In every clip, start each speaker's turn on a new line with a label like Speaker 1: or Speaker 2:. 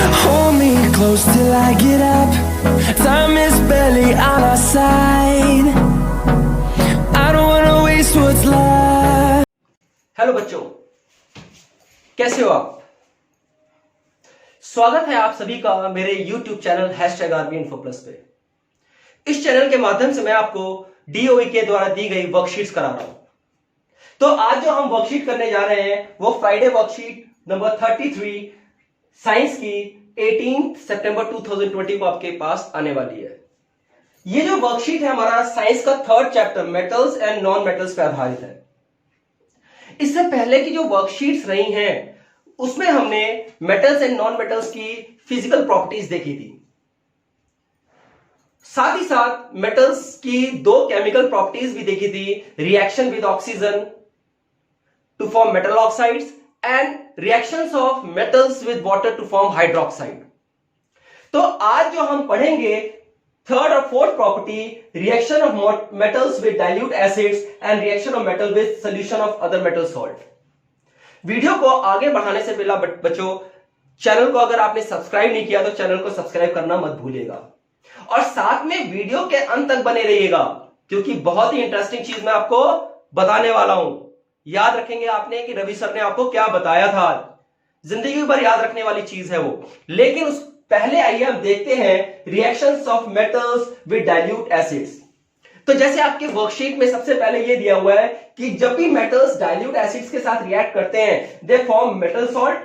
Speaker 1: Hold me close till I get up. Time is barely on our side. I don't wanna waste what's left.
Speaker 2: Hello बच्चों, कैसे हो आप? स्वागत है आप सभी का मेरे YouTube चैनल #RBInfoplus पे। इस चैनल के माध्यम से मैं आपको DOE के द्वारा दी गई वर्कशीट्स करा रहा हूं। तो आज जो हम वर्कशीट करने जा रहे हैं वो फ्राइडे वर्कशीट नंबर 33 साइंस की 18 सितंबर 2020 को आपके पास आने वाली है। ये जो वर्कशीट है हमारा साइंस का third chapter metals and non metals पे आधारित है। इससे पहले की जो वर्कशीट्स रही हैं उसमें हमने मेटल्स एंड नॉन मेटल्स की फिजिकल प्रॉपर्टीज देखी थी, साथ ही साथ मेटल्स की दो केमिकल प्रॉपर्टीज भी देखी थी, reaction with oxygen to form metal oxides and reactions of metals with water to form hydroxide. तो आज जो हम पढ़ेंगे थर्ड और fourth property, reaction of metals with dilute acids and reaction of metal with solution of other metal salt. Video को आगे बढ़ाने से पहले बच्चों, चैनल को अगर आपने सब्सक्राइब नहीं किया तो चैनल को सब्सक्राइब करना मत भूलिएगा और साथ में वीडियो के अंत तक बने रहिएगा क्योंकि बहुत ही इंटरेस्टिंग चीज मैं आपको बताने वाला हूं। याद रखेंगे आपने कि रवि सर ने आपको क्या बताया था, जिंदगी भर याद रखने वाली चीज है वो। लेकिन उस पहले आइए हम देखते हैं reactions of metals with dilute acids. तो जैसे आपके वर्कशीट में सबसे पहले ये दिया हुआ है कि जब भी मेटल्स डाइल्यूट एसिड्स के साथ रिएक्ट करते हैं they form metal salt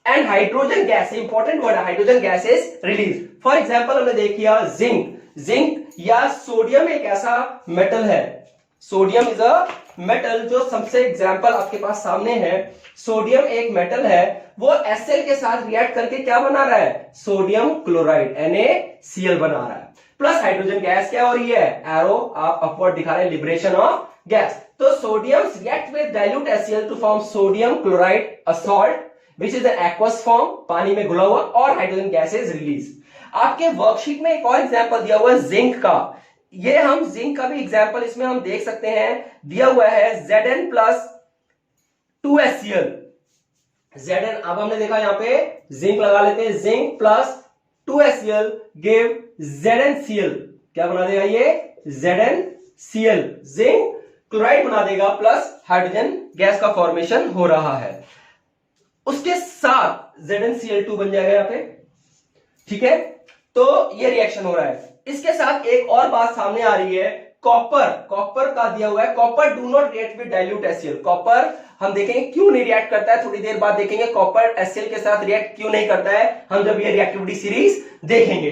Speaker 2: and hydrogen gas, important word है, hydrogen gas is release. For example हमने देख लिया जिंक या सोडियम एक ऐसा मेटल है, सोडियम इज अ मेटल जो सबसे एग्जांपल आपके पास सामने है। सोडियम एक मेटल है, वो Cl के साथ रिएक्ट करके क्या बना रहा है, सोडियम क्लोराइड NaCl बना रहा है। प्लस हाइड्रोजन गैस क्या हो रही है, एरो आप अपवर्ड दिखा रहे हैं, लिबरेशन ऑफ गैस। तो sodium react with dilute HCl to form sodium chloride a salt which is an aqueous form, पानी में घुला हुआ, और हाइड्रोजन गैस इज रिलीज। आपके वर्कशीट में एक और एग्जांपल दिया हुआ है जिंक का। ये हम जिंक का भी एग्जांपल इसमें हम देख सकते हैं, दिया हुआ है Zn प्लस 2HCl। Zn अब हमने देखा यहां पे जिंक लगा लेते हैं, zinc plus 2HCl give ZnCl। क्या बना देगा ये, ZnCl, जिंक क्लोराइड बना देगा प्लस हाइड्रोजन गैस का फॉर्मेशन हो रहा है। उसके साथ ZnCl2 बन जाएगा यहां पे, ठीक है। तो ये रिएक्शन हो रहा है। इसके साथ एक और बात सामने आ रही है, कॉपर का दिया हुआ है, copper do not react with dilute HCl। Copper हम देखेंगे क्यों नहीं रिएक्ट करता है, थोड़ी देर बाद देखेंगे कॉपर HCl के साथ रिएक्ट क्यों नहीं करता है, हम जब ये रिएक्टिविटी सीरीज देखेंगे।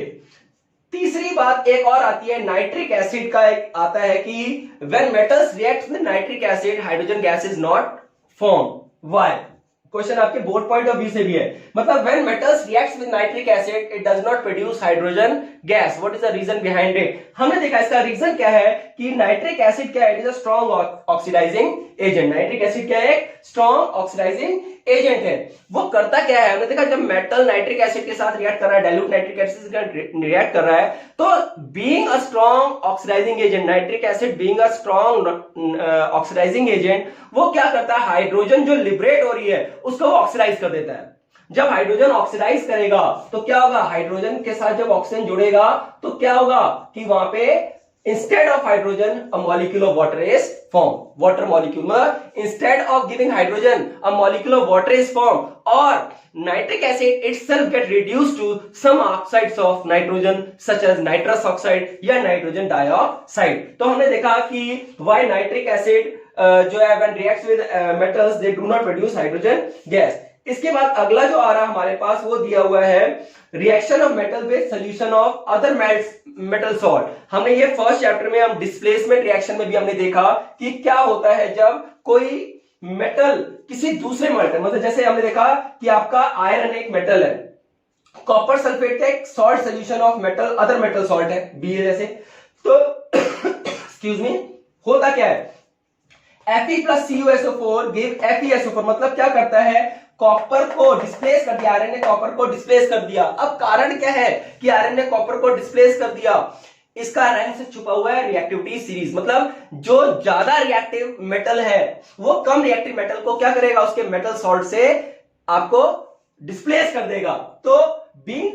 Speaker 2: तीसरी बात एक और आती है, नाइट्रिक एसिड का एक आता है कि when metals react with nitric acid hydrogen gas is not form. Why? Question आपके बोर्ड पॉइंट ऑफ व्यू से भी है, मतलब when metals reacts with nitric acid it does not produce hydrogen gas. What is the reason behind it? हमने देखा इसका reason क्या है कि नाइट्रिक एसिड क्या है, it is a strong oxidizing agent. Nitric acid क्या है, स्ट्रॉन्ग ऑक्सीडाइजिंग एजेंट है। वो करता क्या है, हमने देखा जब मेटल नाइट्रिक एसिड के साथ रिएक्ट कर रहा है, डाइल्यूट नाइट्रिक एसिड के साथ रिएक्ट कर रहा है, तो being a strong oxidizing agent, nitric acid being a strong oxidizing agent, वो क्या करता है, हाइड्रोजन जो लिबरेट हो रही है उसको वो ऑक्सीडाइज कर देता है। जब हाइड्रोजन ऑक्सीडाइज करेगा तो क्या होगा, हाइड्रोजन के साथ जब ऑक्सीजन जुड़ेगा तो क्या होगा कि वहां पे instead of hydrogen a molecule of water is formed, water molecule, मतलब instead of giving hydrogen a molecule of water is formed or nitric acid itself get reduced to some oxides of nitrogen such as nitrous oxide या nitrogen dioxide। तो हमने देखा कि why nitric acid जो है when reacts with metals they do not produce hydrogen gas। इसके बाद अगला जो आ रहा है हमारे पास वो दिया हुआ है reaction of metal with solution of other metal salt. हमने ये फर्स्ट चैप्टर में हम डिस्प्लेसमेंट रिएक्शन में भी हमने देखा कि क्या होता है जब कोई मेटल किसी दूसरे मेटल, मतलब जैसे हमने देखा कि आपका आयरन एक मेटल है, कॉपर सल्फेट का एक salt solution of metal other metal salt है बी जैसे, तो एक्सक्यूज मी, होता क्या है, Fe plus CuSO4 give FeSO4, मतलब क्या करता है, कॉपर को डिस्प्लेस कर दिया, आयरन ने कॉपर को डिस्प्लेस कर दिया। अब कारण क्या है कि आयरन ने कॉपर को डिस्प्लेस कर दिया, इसका रंग से छुपा हुआ है रिएक्टिविटी सीरीज, मतलब जो ज्यादा रिएक्टिव मेटल है वो कम रिएक्टिव मेटल को क्या करेगा, उसके मेटल सॉल्ट से आपको डिस्प्लेस कर देगा। तो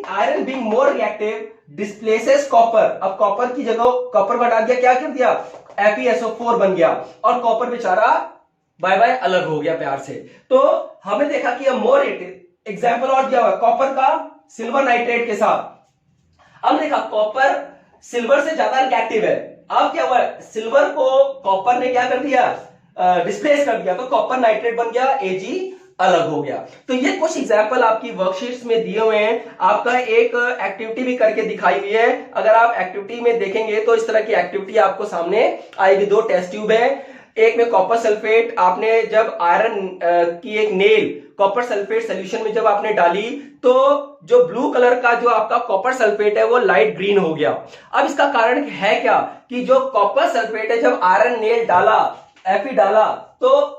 Speaker 2: iron being more reactive displaces copper. अब कॉपर की जगह कॉपर को हटा दिया, क्या कर दिया, FeSO4 बन गया और कॉपर बेचारा बाय बाय अलग हो गया प्यार से। तो हमें देखा कि मोर रिएक्टिव एग्जाम्पल और दिया हुआ कॉपर का सिल्वर नाइट्रेट के साथ। अब देखा कॉपर सिल्वर से ज्यादा रिएक्टिव है। अब क्या हुआ, सिल्वर को कॉपर ने क्या कर दिया, डिस्प्लेस कर दिया, तो कॉपर नाइट्रेट बन गया, Ag अलग हो गया। तो ये कुछ एग्जाम्पल आपकी वर्कशीट्स में दिए हुए हैं। आपका एक एक्टिविटी भी करके दिखाई हुई है। अगर आप एक्टिविटी में देखेंगे तो इस तरह की एक्टिविटी आपको सामने आएगी। 2 टेस्ट ट्यूब है, एक में कॉपर सल्फेट, आपने जब आयरन की एक नेल कॉपर सल्फेट सोल्यूशन में जब आपने डाली तो जो ब्लू कलर का जो आपका कॉपर सल्फेट है वो लाइट ग्रीन हो गया। अब इसका कारण है क्या, कि जो कॉपर सल्फेट है जब आयरन नेल डाला, Fe डाला, तो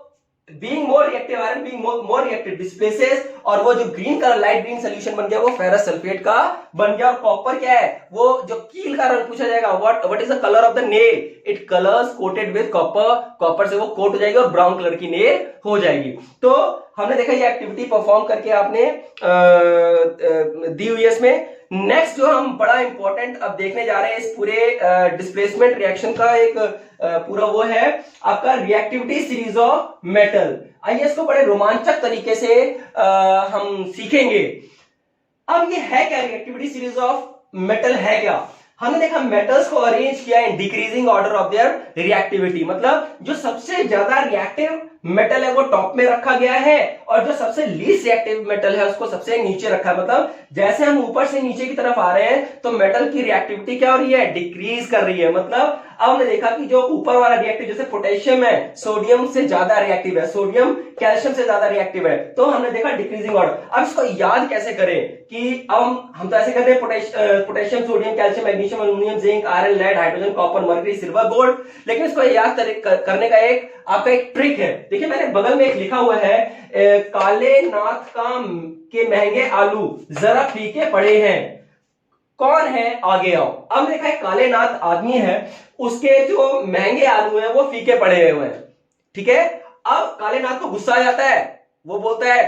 Speaker 2: being more reactive, iron being more reactive displaces, और वो जो green colour light green solution बन गया वो फेरस सल्फेट का बन गया। और कॉपर क्या है, वो जो कील का रंग पूछा जाएगा, what is the colour of the nail, it colours coated with copper, copper से वो कोट हो जाएगी और ब्राउन कलर की नेल हो जाएगी। तो हमने देखा ये एक्टिविटी परफॉर्म करके आपने दी हुई है इसमें। नेक्स्ट जो हम बड़ा इंपॉर्टेंट अब देखने जा रहे हैं इस पूरे डिस्प्लेसमेंट रिएक्शन का एक पूरा वो है आपका रिएक्टिविटी सीरीज ऑफ मेटल। आइए इसको बड़े रोमांचक तरीके से हम सीखेंगे। अब ये है क्या, रिएक्टिविटी सीरीज ऑफ मेटल है क्या। हमने देखा मेटल्स को अरेंज किया in decreasing order of their reactivity, मतलब जो सबसे ज्यादा रिएक्टिव मेटल है वो टॉप में रखा गया है और जो सबसे लीस्ट रिएक्टिव मेटल है उसको सबसे नीचे रखा है। मतलब जैसे हम ऊपर से नीचे की तरफ आ रहे हैं तो मेटल की रिएक्टिविटी क्या हो रही है, डिक्रीज कर रही है। मतलब अब हमने देखा कि जो ऊपर वाला रिएक्टिव जैसे पोटेशियम है सोडियम से ज्यादा रिएक्टिव है, सोडियम कैल्शियम से ज्यादा रिएक्टिव है, तो हमने देखा डिक्रीजिंग ऑर्डर। अब इसको याद कैसे करें कि अब हम तो ऐसे करते हैं potassium sodium calcium magnesium aluminium zinc iron lead hydrogen copper mercury silver gold, लेकिन इसको याद करने का एक आपका एक ट्रिक है। देखिए मैंने बगल में एक लिखा हुआ है काले नाथ के महंगे आलू जरा फीके पड़े हैं, कौन है आगे आओ। अब देखा है काले नाथ आदमी है, उसके जो महंगे आलू हैं वो फीके पड़े हुए हैं, ठीक है। अब काले नाथ को गुस्सा आ जाता है, वो बोलता है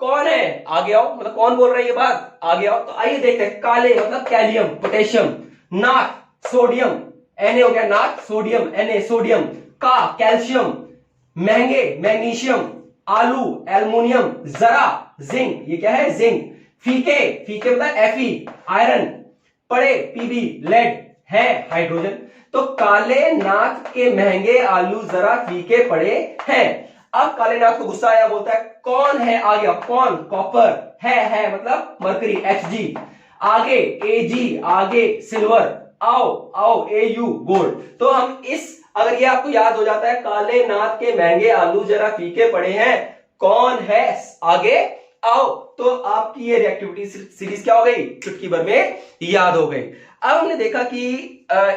Speaker 2: कौन है आगे आओ, मतलब कौन बोल रहा है ये बात, आगे आओ। तो आइए देखते हैं, काले मतलब कैलियम पोटेशियम, नाथ सोडियम Na हो गया नाथ सोडियम Na सोडियम, का कैल्शियम, महंगे मैग्नीशियम, आलू एल्युमिनियम, जरा जिंक, ये क्या है जिंक, फीके फीके मतलब Fe आयरन, पड़े Pb लेड है हाइड्रोजन। तो काले नाथ के महंगे आलू जरा फीके पड़े हैं। अब काले नाथ को गुस्सा आया, बोलता है कौन है आ गया, कौन, कॉपर है मतलब मरकरी Hg, आगे Ag आगे सिल्वर, आओ आओ Au गोल्ड। तो हम इस अगर ये आपको याद हो जाता है काले नाथ के महंगे आलू जरा फीके पड़े हैं, कौन है आगे आओ, तो आपकी ये रिएक्टिविटी सीरीज क्या हो गई, चुटकी भर में याद हो गई। अब हमने देखा कि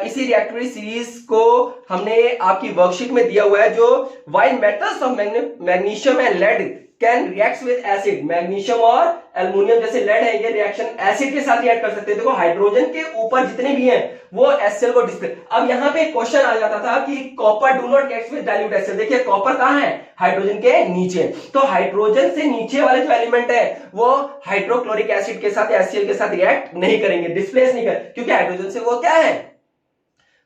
Speaker 2: इसी रिएक्टिविटी सीरीज को हमने आपकी वर्कशीट में दिया हुआ है, जो while metals of magnesium and lead can react with acid, magnesium और एल्युमिनियम जैसे लेड है ये रिएक्शन एसिड के साथ रिएक्ट कर सकते हैं। देखो हाइड्रोजन के ऊपर जितने भी हैं वो HCl को डिस्प्ले। अब यहां पे क्वेश्चन आ जाता था कि copper do not react with dilute HCl, देखिए कॉपर कहां है, हाइड्रोजन के नीचे, तो हाइड्रोजन से नीचे वाले जो एलिमेंट है वो हाइड्रोक्लोरिक एसिड के साथ HCl के साथ रिएक्ट नहीं करेंगे, डिस्प्लेस नहीं करेंगे, क्योंकि हाइड्रोजन से वो क्या है,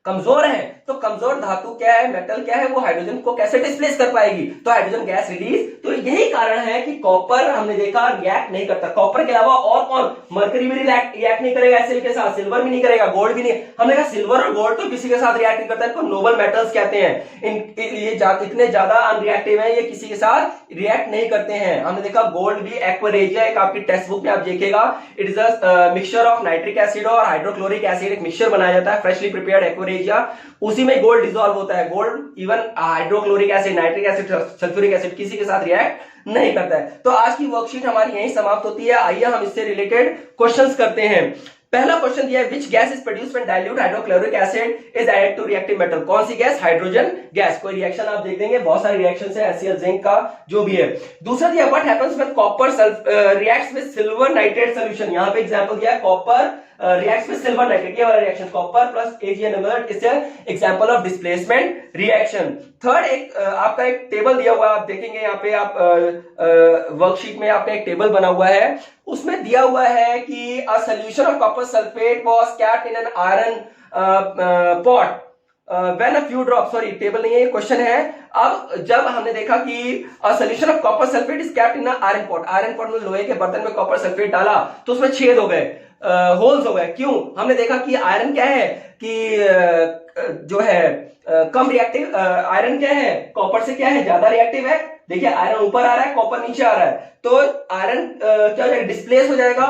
Speaker 2: कमजोर है। तो कमजोर धातु क्या है, मेटल क्या है, वो हाइड्रोजन को कैसे डिस्प्लेस कर पाएगी, तो हाइड्रोजन गैस रिलीज। तो यही कारण है कि कॉपर हमने देखा रिएक्ट नहीं करता। कॉपर के अलावा और कौन, मरकरी भी रिएक्ट नहीं करेगा HCl के साथ, सिल्वर भी नहीं करेगा, गोल्ड भी नहीं। हमने कहा सिल्वर और गोल्ड तो किसी के साथ रिएक्ट नहीं करता, इनको नोबल मेटल्स कहते हैं। ये इतने ज्यादा अनरिएक्टिव है, ये किसी के साथ रिएक्ट नहीं करते हैं। हमने देखा गोल्ड भी एक्वारेजिया, एक आपकी टेक्स्ट बुक में आप देखिएगा, it is a mixture of nitric acid और हाइड्रोक्लोरिक एसिड, एक मिक्सचर बनाया जाता है फ्रेशली प्रिपेयर्ड एक्वारेजिया, उसी में गोल्ड डिसॉल्व होता है। Gold even hydrochloric acid nitric acid sulphuric acid किसी के साथ रिएक्ट नहीं करता है। तो आज की वर्कशीट हमारी यहीं समाप्त होती है। आइए हम इससे रिलेटेड क्वेश्चंस करते हैं। पहला क्वेश्चन दिया है which gas is produced when dilute hydrochloric acid is added to reactive metal, कौन सी गैस, हाइड्रोजन गैस। कोई रिएक्शन आप देख देंगे, बहुत सारे रिएक्शंस है HCl जिंक का जो भी है। दूसरा दिया what happens when copper reacts with silver nitrate solution, यहां पे एग्जांपल दिया है copper reacts with silver nitrate, ये वाला reaction copper plus AgNMR is an example of displacement reaction. Third एक आपका एक टेबल दिया हुआ है, आप देखेंगे यहाँ पे आप वर्कशीट में आपका एक टेबल बना हुआ है, उसमें दिया हुआ है कि a solution of copper sulfate was kept in an iron pot when a few drops, sorry table नहीं है ये क्वेश्चन है। अब जब हमने देखा कि solution of copper sulphate is kept in iron pot, iron pot में लोहे के बर्तन में कॉपर सल्फेट डाला तो उसमें छेद हो गए, होल्स हो गए। क्यों? हमने देखा कि आयरन क्या है कि जो है कम रिएक्टिव, आयरन क्या है कॉपर से क्या है ज्यादा रिएक्टिव है। देखिए आयरन ऊपर आ रहा है, कॉपर नीचे आ रहा है, तो आयरन क्या हो जाएगा, डिस्प्लेस हो जाएगा।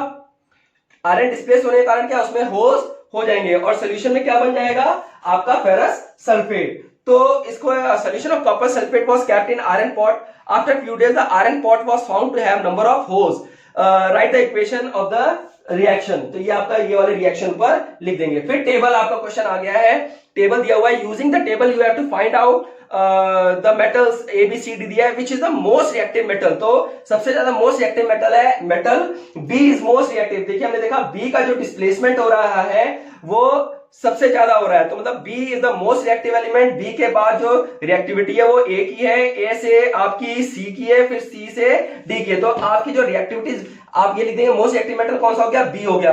Speaker 2: आयरन डिस्प्लेस होने के कारण क्या उसमें होल्स हो जाएंगे और सोल्यूशन में क्या बन जाएगा आपका फेरस सल्फेट। तो इसको solution of copper sulphate was kept in iron pot, after few days the iron pot was found to have number of holes, write the equation of the reaction. तो ये आपका ये वाले रिएक्शन पर लिख देंगे। फिर टेबल आपका क्वेश्चन आ गया है, टेबल दिया हुआ है, using the table you have to find out the metals ABCD दिया है, which is the most reactive metal. तो सबसे ज्यादा मोस्ट रिएक्टिव मेटल है metal B is most reactive. देखिए हमने देखा B का जो डिस्प्लेसमेंट हो रहा है वो सबसे ज्यादा हो रहा है, तो मतलब B is the most reactive element. B के बाद जो रिएक्टिविटी है वो A की है, A से आपकी C की है, फिर C से D की है। तो आपकी जो रिएक्टिविटीज आप ये लिख देंगे, मोस्ट रिएक्टिव मेटल कौन सा हो गया, B हो गया।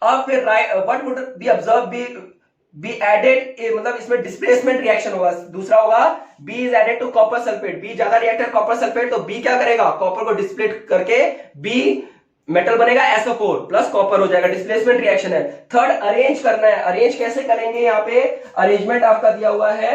Speaker 2: अब फिर what would be observe be added, मतलब इसमें डिस्प्लेसमेंट रिएक्शन होगा। दूसरा होगा B is added to copper sulphate, B ज्यादा रिएक्टर कॉपर सल्फेट, तो B क्या करेगा कॉपर को डिस्प्लेट करके B मेटल बनेगा SO4 प्लस कॉपर हो जाएगा, डिस्प्लेसमेंट रिएक्शन है। थर्ड अरेंज करना है, अरेंज कैसे करेंगे, यहाँ पे अरेंजमेंट आपका दिया हुआ है,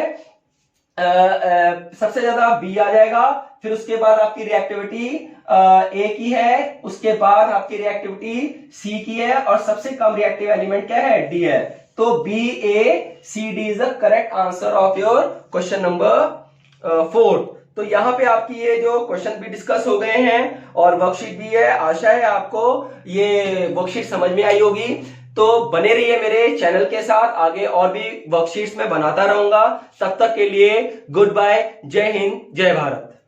Speaker 2: सबसे ज्यादा B आ जाएगा, फिर उसके बाद आपकी रिएक्टिविटी A की है, उसके बाद आपकी रिएक्टिविटी C की है और सबसे कम रिएक्टिव एलिमेंट क्या है, D है। तो BACD is the correct answer of your question number 4। तो यहाँ पे आपकी ये जो क्वेश्चन भी डिस्कस हो गए हैं और वर्कशीट भी है, आशा है आपको ये वर्कशीट समझ में आई होगी। तो बने रहिए मेरे चैनल के साथ, आगे और भी वर्कशीट्स में बनाता रहूंगा। तब तक के लिए गुड बाय, जय हिंद, जय भारत।